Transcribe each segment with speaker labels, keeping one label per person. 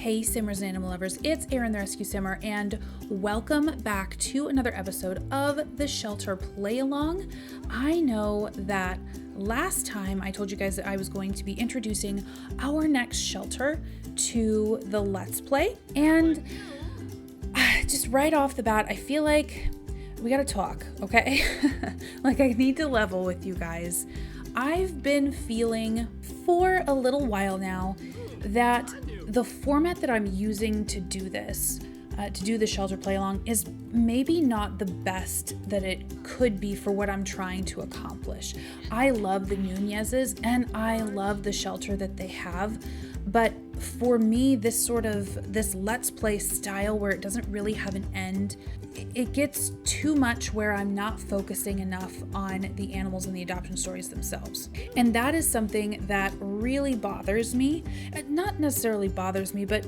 Speaker 1: Hey Simmers and Animal Lovers, it's Erin the Rescue Simmer, and welcome back to another episode of the Shelter Play Along. I know that last time I told you guys that I was going to be introducing our next shelter to the Let's Play, and just right off the bat, I feel like we gotta talk, okay? Like I need to level with you guys. I've been feeling for a little while now that the format that I'm using to do this, to do the shelter play along, is maybe not the best that it could be for what I'm trying to accomplish. I love the Nunez's and I love the shelter that they have, but for me, this Let's Play style where it doesn't really have an end, it gets too much where I'm not focusing enough on the animals and the adoption stories themselves. And that is something that really bothers me. Not necessarily bothers me, but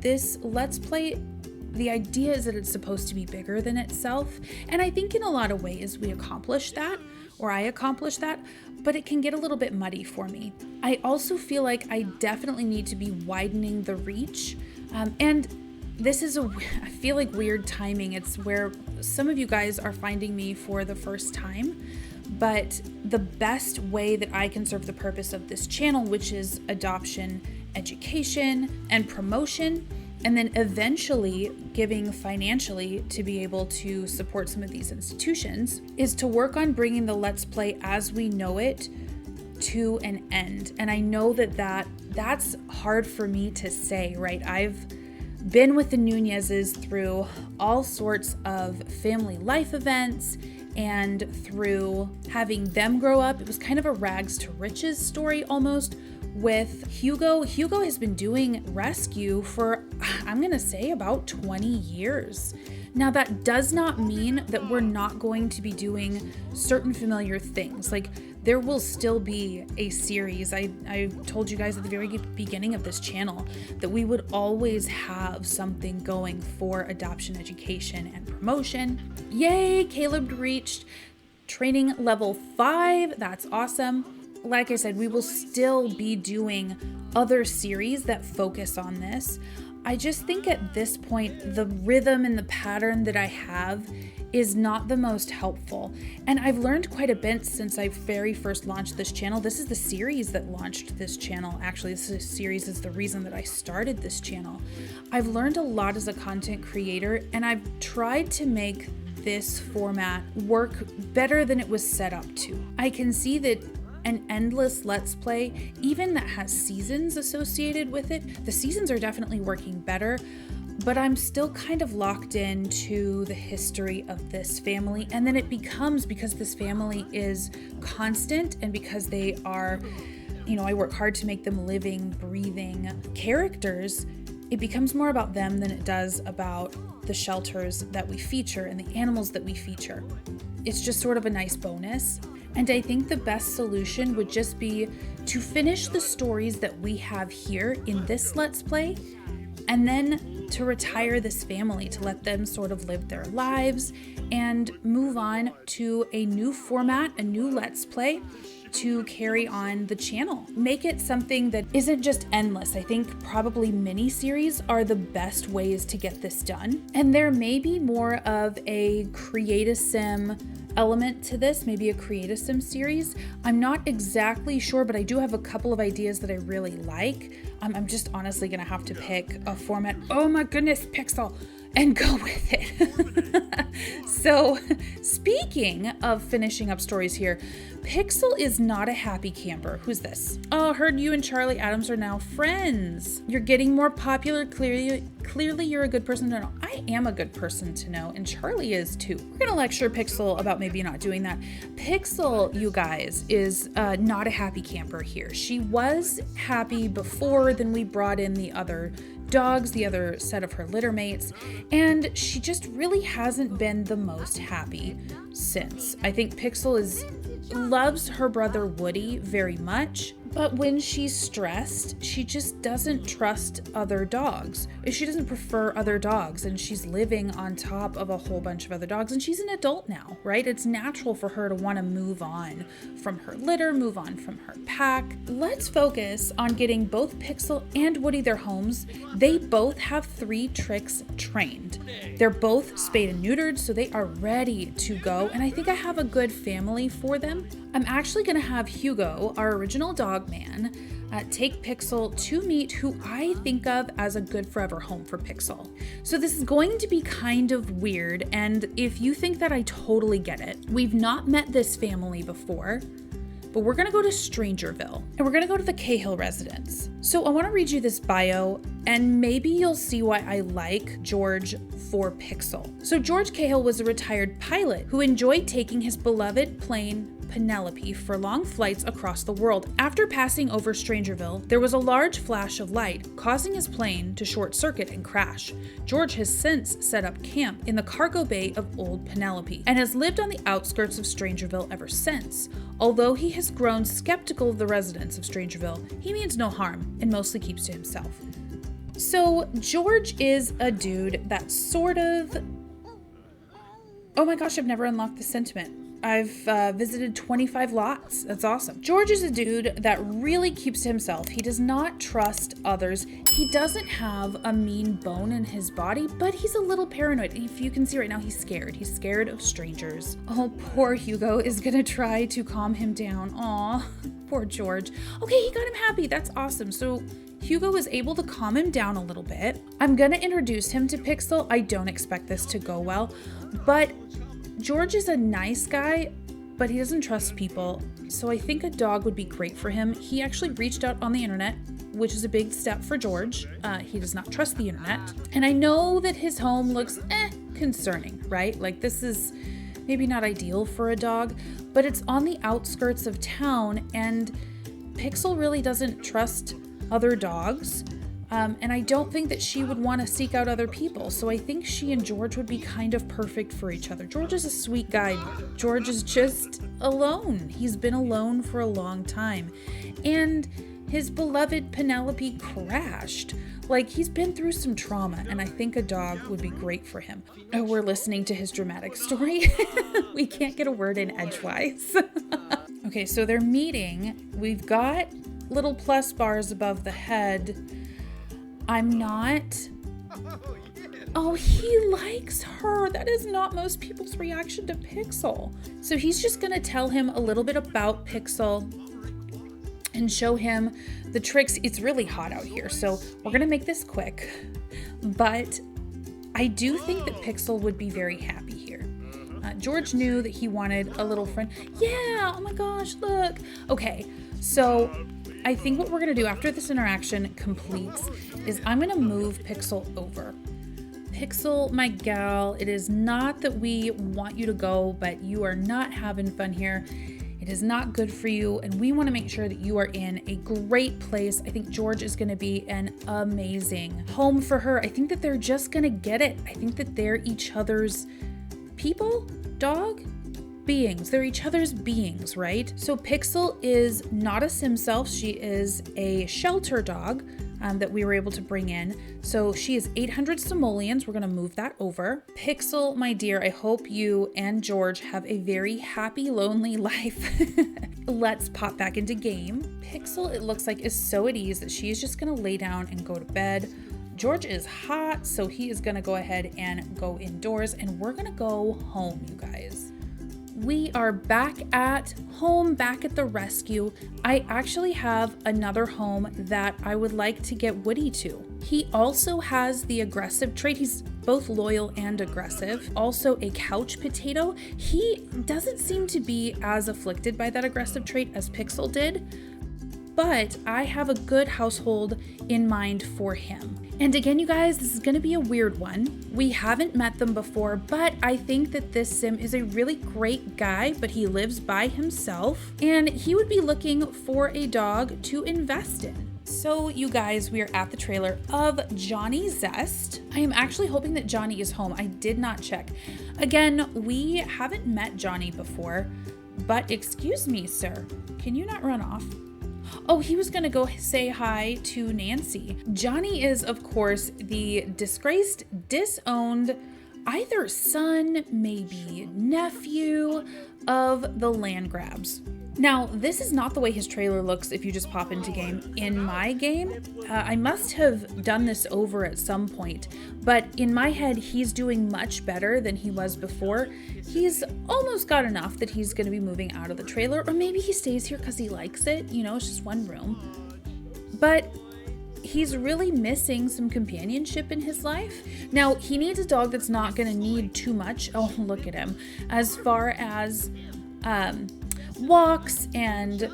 Speaker 1: this Let's Play, the idea is that it's supposed to be bigger than itself. And I think in a lot of ways we accomplish that, or I accomplish that, but it can get a little bit muddy for me. I also feel like I definitely need to be widening the reach. And this is I feel like weird timing. It's where some of you guys are finding me for the first time, but the best way that I can serve the purpose of this channel, which is adoption, education, and promotion, and then eventually giving financially to be able to support some of these institutions, is to work on bringing the Let's Play as we know it to an end. And I know that's hard for me to say, right? I've been with the Nunez's through all sorts of family life events and through having them grow up. It was kind of a rags to riches story almost with Hugo. Hugo has been doing rescue for, I'm gonna say, about 20 years. Now that does not mean that we're not going to be doing certain familiar things. Like there will still be a series. I told you guys at the very beginning of this channel that we would always have something going for adoption, education, and promotion. Yay, Caleb reached training level 5. That's awesome. Like I said, we will still be doing other series that focus on this. I just think at this point, the rhythm and the pattern that I have is not the most helpful. And I've learned quite a bit since I very first launched this channel. This is the series that launched this channel. Actually, this series is the reason that I started this channel. I've learned a lot as a content creator, and I've tried to make this format work better than it was set up to. I can see that an endless Let's Play, even that has seasons associated with it, the seasons are definitely working better, but I'm still kind of locked into the history of this family. And then it becomes, because this family is constant and because they are, I work hard to make them living, breathing characters, it becomes more about them than it does about the shelters that we feature and the animals that we feature. It's just sort of a nice bonus. And I think the best solution would just be to finish the stories that we have here in this Let's Play, and then to retire this family, to let them sort of live their lives and move on to a new format, a new Let's Play to carry on the channel. Make it something that isn't just endless. I think probably mini-series are the best ways to get this done. And there may be more of a Create-A-Sim element to this, maybe a Create-A-Sim series. I'm not exactly sure, but I do have a couple of ideas that I really like. I'm just honestly gonna have to pick a format. Oh my goodness, Pixel, and go with it. So speaking of finishing up stories here, Pixel is not a happy camper. Who's this? Oh, heard you and Charlie Adams are now friends. You're getting more popular. Clearly you're a good person to know. I am a good person to know, and Charlie is too. We're gonna lecture Pixel about maybe not doing that. Pixel, you guys, is not a happy camper here. She was happy before, then we brought in the other dogs, the other set of her litter mates, and she just really hasn't been the most happy since. I think Pixel is loves her brother Woody very much, but when she's stressed, she just doesn't trust other dogs. She doesn't prefer other dogs, and she's living on top of a whole bunch of other dogs, and she's an adult now, right? It's natural for her to want to move on from her litter, move on from her pack. Let's focus on getting both Pixel and Woody their homes. They both have 3 tricks trained. They're both spayed and neutered, so they are ready to go, and I think I have a good family for them. I'm actually going to have Hugo, our original dog man, take Pixel to meet who I think of as a good forever home for Pixel. So this is going to be kind of weird, and if you think that, I totally get it. We've not met this family before, but we're gonna go to Strangerville, and we're gonna go to the Cahill residence. So I wanna read you this bio, and maybe you'll see why I like George for Pixel. So George Cahill was a retired pilot who enjoyed taking his beloved plane Penelope for long flights across the world. After passing over Strangerville, there was a large flash of light, causing his plane to short circuit and crash. George has since set up camp in the cargo bay of Old Penelope and has lived on the outskirts of Strangerville ever since. Although he has grown skeptical of the residents of Strangerville, he means no harm and mostly keeps to himself. So George is a dude that sort of... Oh my gosh, I've never unlocked this sentiment. I've visited 25 lots. That's awesome. George is a dude that really keeps to himself. He does not trust others. He doesn't have a mean bone in his body, but he's a little paranoid. If you can see right now, he's scared. He's scared of strangers. Oh, poor Hugo is gonna try to calm him down. Aw, poor George. Okay, he got him happy. That's awesome. So Hugo was able to calm him down a little bit. I'm gonna introduce him to Pixel. I don't expect this to go well, but George is a nice guy, but he doesn't trust people, so I think a dog would be great for him. He actually reached out on the internet, which is a big step for George. He does not trust the internet. And I know that his home looks concerning, right? Like, this is maybe not ideal for a dog, but it's on the outskirts of town, and Pixel really doesn't trust other dogs. And I don't think that she would want to seek out other people. So I think she and George would be kind of perfect for each other. George is a sweet guy. George is just alone. He's been alone for a long time. And his beloved Penelope crashed. Like, he's been through some trauma, and I think a dog would be great for him. Oh, we're listening to his dramatic story. We can't get a word in edgewise. Okay, so they're meeting. We've got little plus bars above the head. I'm not... Oh, he likes her. That is not most people's reaction to Pixel. So he's just gonna tell him a little bit about Pixel and show him the tricks. It's really hot out here, so we're gonna make this quick. But I do think that Pixel would be very happy here. George knew that he wanted a little friend. Yeah, oh my gosh, look. Okay, so I think what we're gonna do after this interaction completes is I'm gonna move Pixel over. Pixel, my gal, it is not that we want you to go, but you are not having fun here. It is not good for you, and we wanna make sure that you are in a great place. I think George is gonna be an amazing home for her. I think that they're just gonna get it. I think that they're each other's people, dog, beings. They're each other's beings, right? So Pixel is not a sim self. She is a shelter dog that we were able to bring in. So she is 800 simoleons. We're gonna move that over. Pixel, my dear, I hope you and George have a very happy, lonely life. Let's pop back into game. Pixel, it looks like, is so at ease that she is just gonna lay down and go to bed. George is hot, so he is gonna go ahead and go indoors, and we're gonna go home, you guys. We are back at home, back at the rescue. I actually have another home that I would like to get Woody to. He also has the aggressive trait. He's both loyal and aggressive. Also a couch potato. He doesn't seem to be as afflicted by that aggressive trait as Pixel did, but I have a good household in mind for him. And again, you guys, this is gonna be a weird one. We haven't met them before, but I think that this sim is a really great guy, but he lives by himself, and he would be looking for a dog to invest in. So you guys, we are at the trailer of Johnny Zest. I am actually hoping that Johnny is home. I did not check. Again, we haven't met Johnny before, But excuse me, sir, can you not run off? Oh, he was gonna go say hi to Nancy. Johnny is, of course, the disgraced, disowned, either son, maybe nephew of the Landgrabs. Now, this is not the way his trailer looks if you just pop into game. In my game, I must have done this over at some point, but in my head, he's doing much better than he was before. He's almost got enough that he's going to be moving out of the trailer, or maybe he stays here because he likes it. You know, it's just one room. But he's really missing some companionship in his life. Now, he needs a dog that's not going to need too much. Oh, look at him. As far as walks and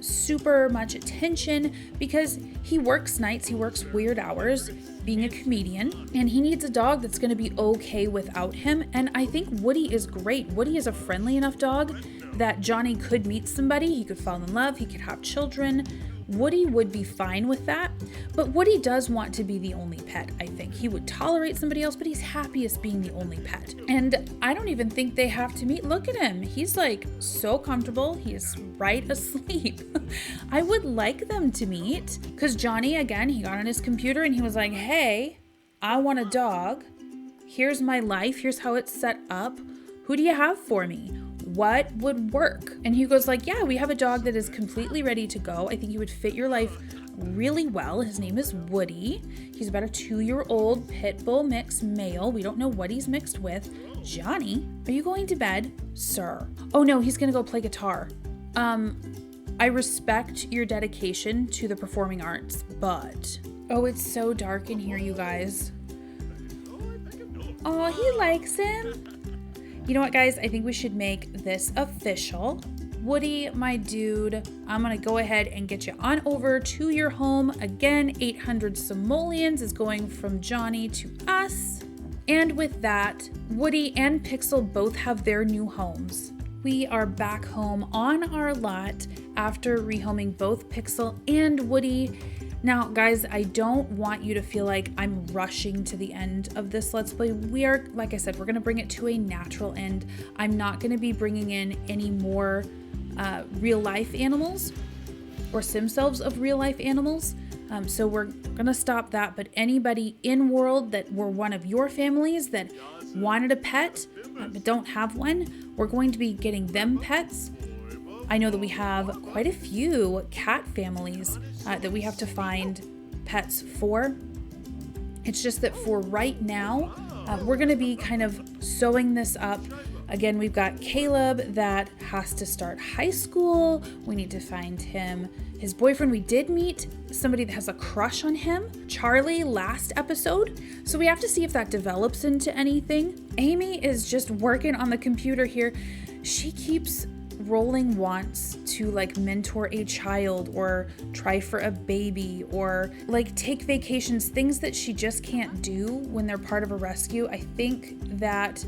Speaker 1: super much attention, because he works nights, he works weird hours being a comedian, and he needs a dog that's going to be okay without him. And I think Woody is great. Woody is a friendly enough dog that Johnny could meet somebody, he could fall in love, he could have children. Woody would be fine with that, but Woody does want to be the only pet, I think. He would tolerate somebody else, but he's happiest being the only pet. And I don't even think they have to meet. Look at him. He's like so comfortable. He is right asleep. I would like them to meet, because Johnny, again, he got on his computer and he was like, hey, I want a dog. Here's my life. Here's how it's set up. Who do you have for me? What would work? And Hugo's like, yeah, we have a dog that is completely ready to go. I think he would fit your life really well. His name is Woody. He's about a 2-year-old pit bull mix male. We don't know what he's mixed with. Johnny, are you going to bed, sir? Oh no, he's gonna go play guitar. I respect your dedication to the performing arts, but oh, it's so dark in here, you guys. Oh, he likes him. You know what, guys? I think we should make this official. Woody, my dude, I'm gonna go ahead and get you on over to your home. Again, 800 simoleons is going from Johnny to us. And with that, Woody and Pixel both have their new homes. We are back home on our lot after rehoming both Pixel and Woody. Now, guys, I don't want you to feel like I'm rushing to the end of this Let's Play. We are, like I said, we're going to bring it to a natural end. I'm not going to be bringing in any more real life animals or sim selves of real life animals. So we're going to stop that. But anybody in world that were one of your families that wanted a pet but don't have one, we're going to be getting them pets. I know that we have quite a few cat families that we have to find pets for. It's just that for right now, we're going to be kind of sewing this up. Again, we've got Caleb that has to start high school. We need to find him his boyfriend. We did meet somebody that has a crush on him, Charlie, last episode. So we have to see if that develops into anything. Amy is just working on the computer here. She keeps rolling wants to like mentor a child or try for a baby or like take vacations, things that she just can't do when they're part of a rescue. I think that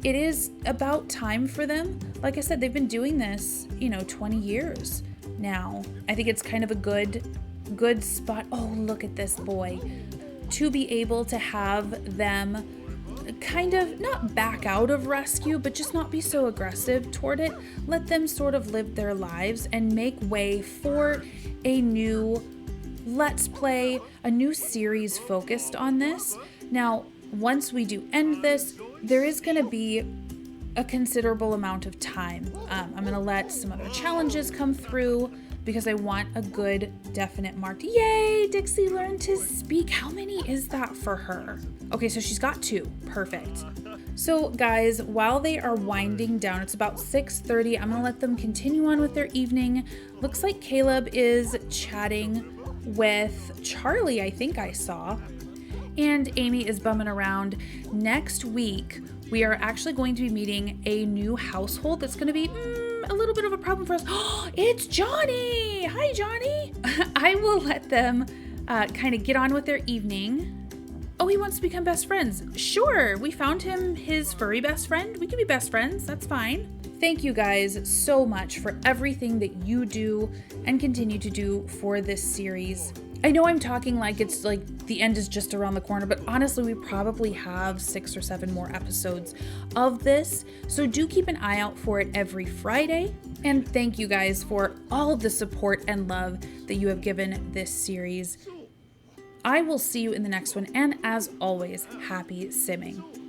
Speaker 1: it is about time for them. Like I said, they've been doing this, 20 years now. I think it's kind of a good spot. Oh, look at this boy. To be able to have them kind of not back out of rescue, but just not be so aggressive toward it. Let them sort of live their lives and make way for a new Let's Play, a new series focused on this. Now, once we do end this, there is going to be a considerable amount of time. I'm going to let some other challenges come through because I want a good, definite mark. Yay, Dixie learned to speak. How many is that for her? Okay, so she's got 2. Perfect. So guys, while they are winding down, it's about 6:30. I'm gonna let them continue on with their evening. Looks like Caleb is chatting with Charlie, I think I saw. And Amy is bumming around. Next week, we are actually going to be meeting a new household that's gonna be a little bit of a problem for us. Oh, it's Johnny! Hi, Johnny! I will let them kind of get on with their evening. Oh, he wants to become best friends. Sure, we found him his furry best friend. We can be best friends, that's fine. Thank you guys so much for everything that you do and continue to do for this series. I know I'm talking like it's like the end is just around the corner, but honestly, we probably have 6 or 7 more episodes of this. So do keep an eye out for it every Friday. And thank you guys for all of the support and love that you have given this series. I will see you in the next one. And as always, happy simming.